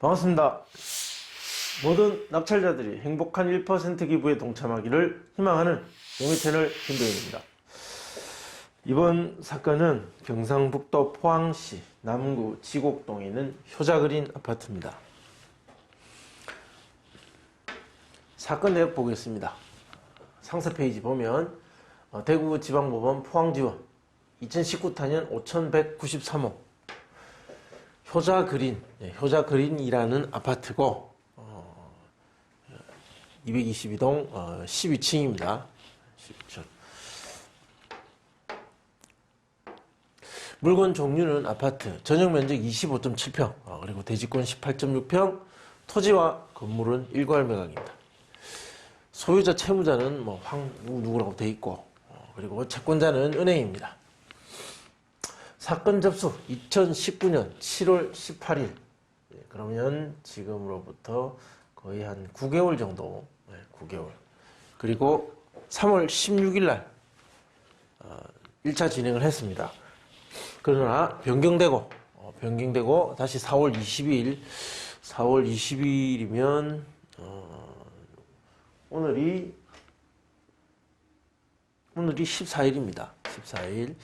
반갑습니다. 모든 낙찰자들이 행복한 1% 기부에 동참하기를 희망하는 용의채널 김도현입니다. 이번 사건은 경상북도 포항시 남구 지곡동에 있는 효자그린 아파트입니다. 사건 내역 보겠습니다. 상세 페이지 보면 대구지방법원 포항지원 2019타년 5193호 효자그린이라는 아파트고 222동 12층입니다. 12층. 물건 종류는 아파트, 전용 면적 25.7평, 그리고 대지권 18.6평, 토지와 건물은 일괄 매각입니다. 소유자 채무자는 누구라고 되어 있고, 그리고 채권자는 은행입니다. 사건 접수 2019년 7월 18일. 그러면 지금으로부터 거의 한 9개월 정도, 9개월. 그리고 3월 16일 날 1차 진행을 했습니다. 그러나 변경되고 다시 4월 20일, 4월 20일이면 오늘이 14일입니다. 14일.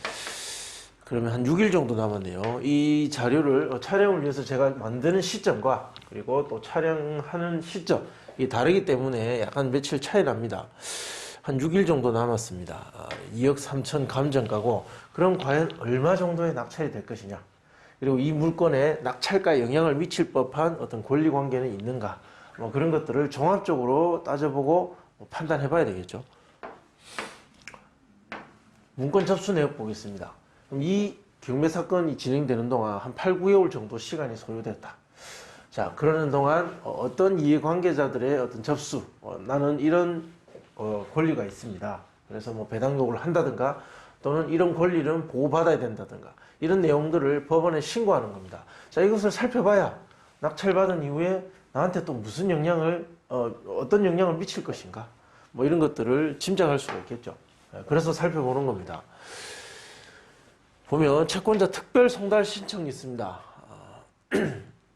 그러면 한 6일 정도 남았네요. 이 자료를 촬영을 위해서 제가 만드는 시점과 그리고 또 촬영하는 시점이 다르기 때문에 약간 며칠 차이 납니다. 한 6일 정도 남았습니다. 2억 3천 감정가고, 그럼 과연 얼마 정도의 낙찰이 될 것이냐, 그리고 이 물건에 낙찰가에 영향을 미칠 법한 어떤 권리관계는 있는가, 그런 것들을 종합적으로 따져보고 판단해 봐야 되겠죠. 문건 접수 내역 보겠습니다. 그럼 이 경매 사건이 진행되는 동안 한 8, 9개월 정도 시간이 소요됐다. 자, 그러는 동안 어떤 이해관계자들의 어떤 접수, 나는 이런 권리가 있습니다. 그래서 배당 요구를 한다든가, 또는 이런 권리는 보호받아야 된다든가, 이런 내용들을 법원에 신고하는 겁니다. 자, 이것을 살펴봐야 낙찰받은 이후에 나한테 또 무슨 영향을, 어떤 영향을 미칠 것인가, 이런 것들을 짐작할 수가 있겠죠. 그래서 살펴보는 겁니다. 보면 채권자 특별 송달 신청이 있습니다.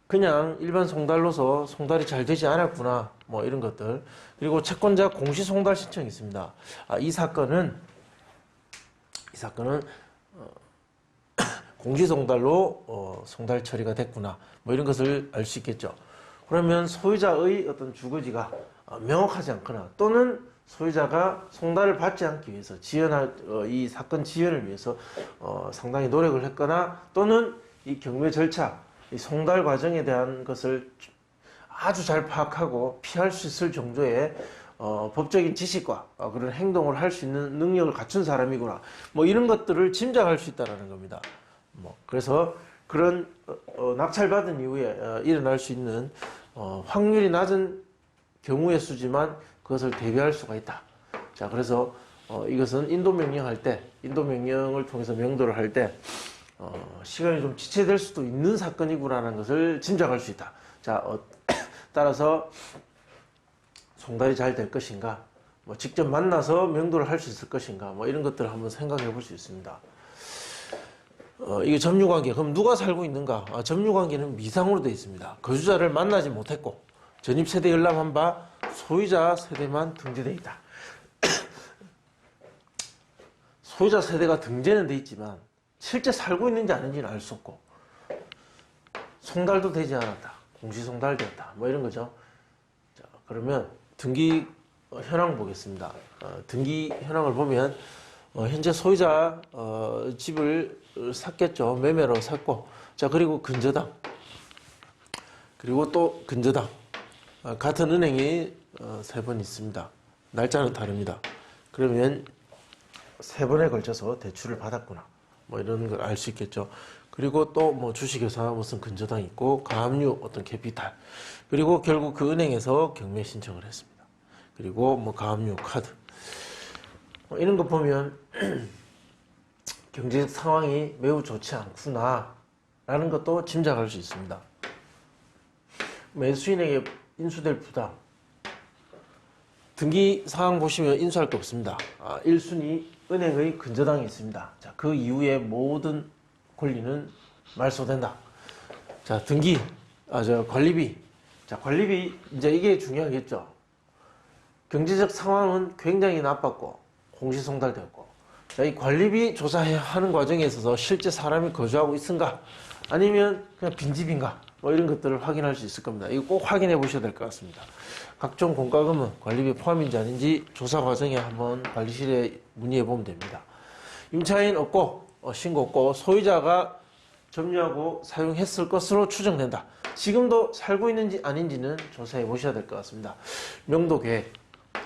그냥 일반 송달로서 송달이 잘 되지 않았구나, 이런 것들. 그리고 채권자 공시 송달 신청이 있습니다. 이 사건은 공시 송달로 송달 처리가 됐구나, 이런 것을 알 수 있겠죠. 그러면 소유자의 어떤 주거지가 명확하지 않거나, 또는 소유자가 송달을 받지 않기 위해서 이 사건 지연을 위해서 상당히 노력을 했거나, 또는 이 경매 절차, 이 송달 과정에 대한 것을 아주 잘 파악하고 피할 수 있을 정도의 법적인 지식과 그런 행동을 할 수 있는 능력을 갖춘 사람이구나, 이런 것들을 짐작할 수 있다는 겁니다. 그래서 그런 낙찰받은 이후에 일어날 수 있는 확률이 낮은 경우의 수지만 그것을 대비할 수가 있다. 자, 그래서 이것은 인도명령을 통해서 명도를 할 때 시간이 좀 지체될 수도 있는 사건이구나라는 것을 짐작할 수 있다. 자, 따라서 송달이 잘 될 것인가, 직접 만나서 명도를 할 수 있을 것인가, 이런 것들을 한번 생각해 볼 수 있습니다. 이게 점유관계, 그럼 누가 살고 있는가? 점유관계는 미상으로 되어 있습니다. 거주자를 만나지 못했고, 전입세대 열람한 바 소유자 세대만 등재되어 있다. 소유자 세대가 등재는 되어 있지만 실제 살고 있는지 아닌지는 알 수 없고, 송달도 되지 않았다, 공시송달되었다, 이런 거죠. 자, 그러면 등기 현황 보겠습니다. 등기 현황을 보면 현재 소유자 집을 샀겠죠. 매매로 샀고, 자, 그리고 근저당, 그리고 또 근저당, 같은 은행이 3번 있습니다. 날짜는 다릅니다. 그러면 3번에 걸쳐서 대출을 받았구나, 이런 걸 알 수 있겠죠. 그리고 또 주식회사 무슨 근저당 있고, 가압류 어떤 캐피탈, 그리고 결국 그 은행에서 경매 신청을 했습니다. 그리고 가압류 카드, 이런 거 보면 경제 상황이 매우 좋지 않구나 라는 것도 짐작할 수 있습니다. 매수인에게 인수될 부담, 등기 사항 보시면 인수할 게 없습니다. 1순위 은행의 근저당이 있습니다. 자, 그 이후에 모든 권리는 말소된다. 자, 등기 저 관리비. 자, 관리비, 이제 이게 중요하겠죠. 경제적 상황은 굉장히 나빴고, 공시송달되었고, 자, 이 관리비 조사하는 과정에 있어서 실제 사람이 거주하고 있은가? 아니면 그냥 빈집인가? 뭐 이런 것들을 확인할 수 있을 겁니다. 이거 꼭 확인해 보셔야 될 것 같습니다. 각종 공과금은 관리비 포함인지 아닌지 조사 과정에 한번 관리실에 문의해 보면 됩니다. 임차인 없고, 신고 없고, 소유자가 점유하고 사용했을 것으로 추정된다. 지금도 살고 있는지 아닌지는 조사해 보셔야 될 것 같습니다. 명도 계획.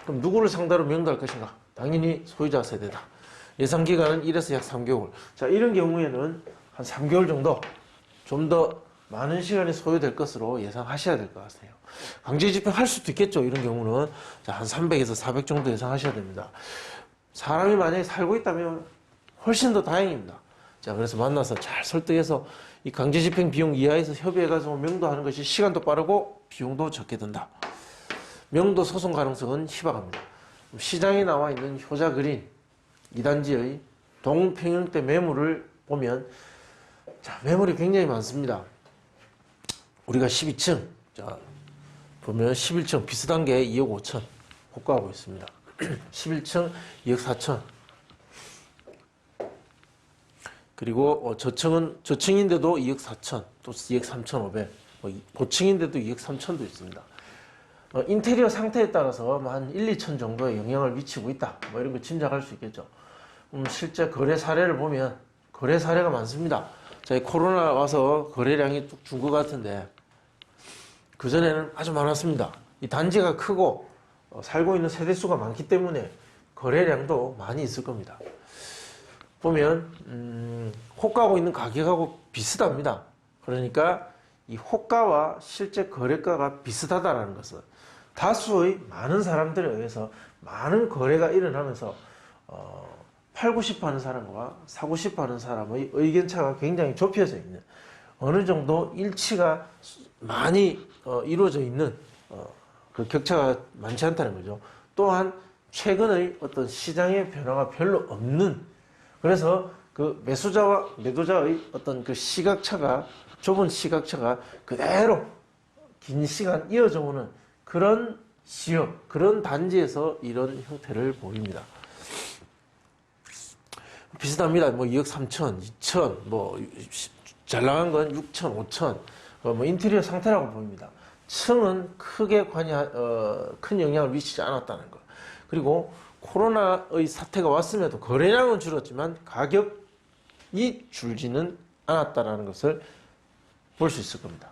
그럼 누구를 상대로 명도할 것인가? 당연히 소유자 세대다. 예상 기간은 1에서 약 3개월. 자, 이런 경우에는 한 3개월 정도 좀 더 많은 시간이 소요될 것으로 예상하셔야 될 것 같아요. 강제 집행할 수도 있겠죠. 이런 경우는 자, 한 300에서 400 정도 예상하셔야 됩니다. 사람이 만약에 살고 있다면 훨씬 더 다행입니다. 자, 그래서 만나서 잘 설득해서 이 강제 집행 비용 이하에서 협의해가지고 명도하는 것이 시간도 빠르고 비용도 적게 든다. 명도 소송 가능성은 희박합니다. 시장에 나와 있는 효자 그린 2단지의 동평형대 매물을 보면, 자, 매물이 굉장히 많습니다. 우리가 12층, 자, 보면 11층 비슷한 게 2억 5천 호가하고 있습니다. 11층 2억 4천. 그리고 저층인데도 2억 4천, 또 2억 3천5백, 고층인데도 2억 3천도 있습니다. 인테리어 상태에 따라서 한 1, 2천 정도의 영향을 미치고 있다. 뭐 이런 거 짐작할 수 있겠죠. 실제 거래 사례를 보면 거래 사례가 많습니다. 자, 코로나 와서 거래량이 뚝 준 것 같은데 그전에는 아주 많았습니다. 이 단지가 크고 살고 있는 세대수가 많기 때문에 거래량도 많이 있을 겁니다. 보면 호가하고 있는 가격하고 비슷합니다. 그러니까 이 호가와 실제 거래가가 비슷하다는 것은 다수의 많은 사람들에 의해서 많은 거래가 일어나면서 팔고 싶어 하는 사람과 사고 싶어 하는 사람의 의견차가 굉장히 좁혀져 있는, 어느 정도 일치가 많이 이루어져 있는 그 격차가 많지 않다는 거죠. 또한 최근의 어떤 시장의 변화가 별로 없는, 그래서 그 매수자와 매도자의 어떤 그 시각차가, 좁은 시각차가 그대로 긴 시간 이어져 오는 그런 지역, 그런 단지에서 이런 형태를 보입니다. 비슷합니다. 뭐 2억 3천, 2천, 뭐 잘 나간 건 6천, 5천, 뭐 인테리어 상태라고 보입니다. 층은 크게 큰 영향을 미치지 않았다는 것. 그리고 코로나의 사태가 왔음에도 거래량은 줄었지만 가격이 줄지는 않았다는 것을 볼 수 있을 겁니다.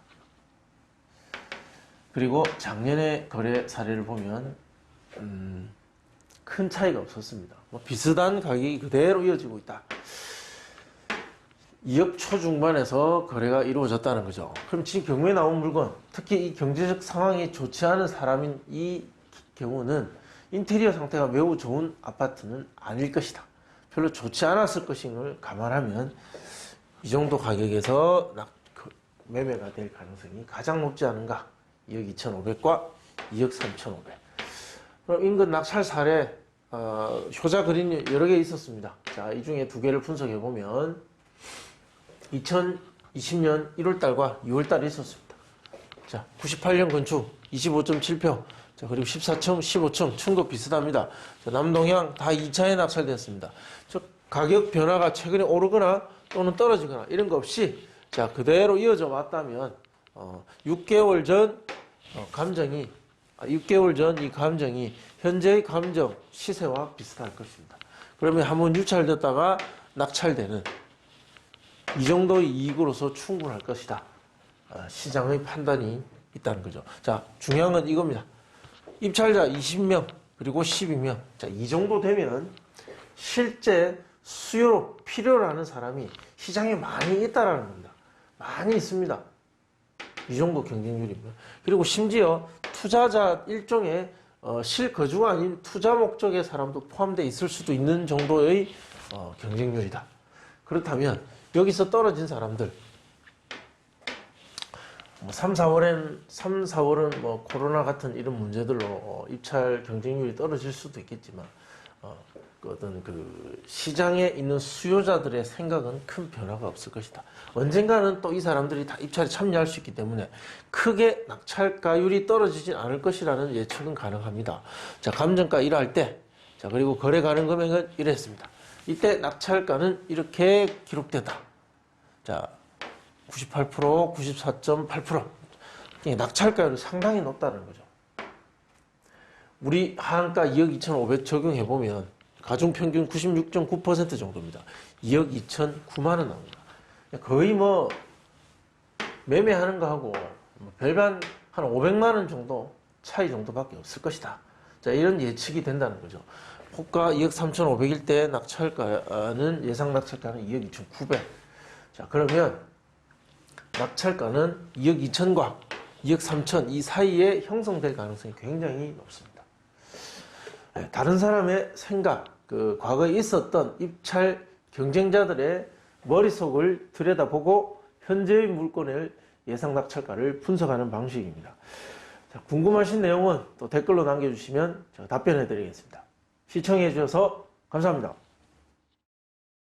그리고 작년의 거래 사례를 보면 큰 차이가 없었습니다. 비슷한 가격이 그대로 이어지고 있다. 2억 초중반에서 거래가 이루어졌다는 거죠. 그럼 지금 경매에 나온 물건, 특히 이 경제적 상황이 좋지 않은 사람인 이 경우는 인테리어 상태가 매우 좋은 아파트는 아닐 것이다. 별로 좋지 않았을 것임을 감안하면 이 정도 가격에서 매매가 될 가능성이 가장 높지 않은가. 2억 2,500과 2억 3,500. 그럼 인근 낙찰 사례, 효자 그린이 여러 개 있었습니다. 자, 이 중에 두 개를 분석해 보면 2020년 1월달과 2월달에 있었습니다. 자, 98년 건축 25.7평. 자, 그리고 14층, 15층, 층도 비슷합니다. 자, 남동향 다 2차에 낙찰되었습니다. 가격 변화가 최근에 오르거나 또는 떨어지거나 이런 거 없이 자, 그대로 이어져 왔다면 6개월 전 감정이 6개월 전 이 감정이 현재의 감정 시세와 비슷할 것입니다. 그러면 한번 유찰됐다가 낙찰되는 이 정도의 이익으로서 충분할 것이다. 시장의 판단이 있다는 거죠. 자, 중요한 건 이겁니다. 입찰자 20명 그리고 12명. 자, 이 정도 되면 실제 수요로 필요로 하는 사람이 시장에 많이 있다라는 겁니다. 많이 있습니다. 이 정도 경쟁률이고요. 그리고 심지어 투자자 일종의 실거주가 아닌 투자 목적의 사람도 포함되어 있을 수도 있는 정도의 경쟁률이다. 그렇다면 여기서 떨어진 사람들 3, 4월은 뭐 코로나 같은 이런 문제들로 입찰 경쟁률이 떨어질 수도 있겠지만 어떤 그 시장에 있는 수요자들의 생각은 큰 변화가 없을 것이다. 언젠가는 또 이 사람들이 다 입찰에 참여할 수 있기 때문에 크게 낙찰가율이 떨어지진 않을 것이라는 예측은 가능합니다. 자, 감정가 1할 때, 자, 그리고 거래 가능 금액은 이랬습니다. 이때 낙찰가는 이렇게 기록된다. 자, 98%, 94.8%. 낙찰가율이 상당히 높다는 거죠. 우리 하한가 2억 2,500 적용해보면 가중평균 96.9% 정도입니다. 2억 2,009만 원 나옵니다. 거의 뭐 매매하는 거하고 별반 한 500만 원 정도 차이 정도밖에 없을 것이다. 자, 이런 예측이 된다는 거죠. 호가 2억 3,500일 때 낙찰가는 예상 낙찰가는 2억 2,900. 자, 그러면 낙찰가는 2억 2천과 2억 3천 이 사이에 형성될 가능성이 굉장히 높습니다. 다른 사람의 생각, 그 과거에 있었던 입찰 경쟁자들의 머릿속을 들여다보고 현재의 물건의 예상 낙찰가를 분석하는 방식입니다. 자, 궁금하신 내용은 또 댓글로 남겨주시면 제가 답변해 드리겠습니다. 시청해 주셔서 감사합니다.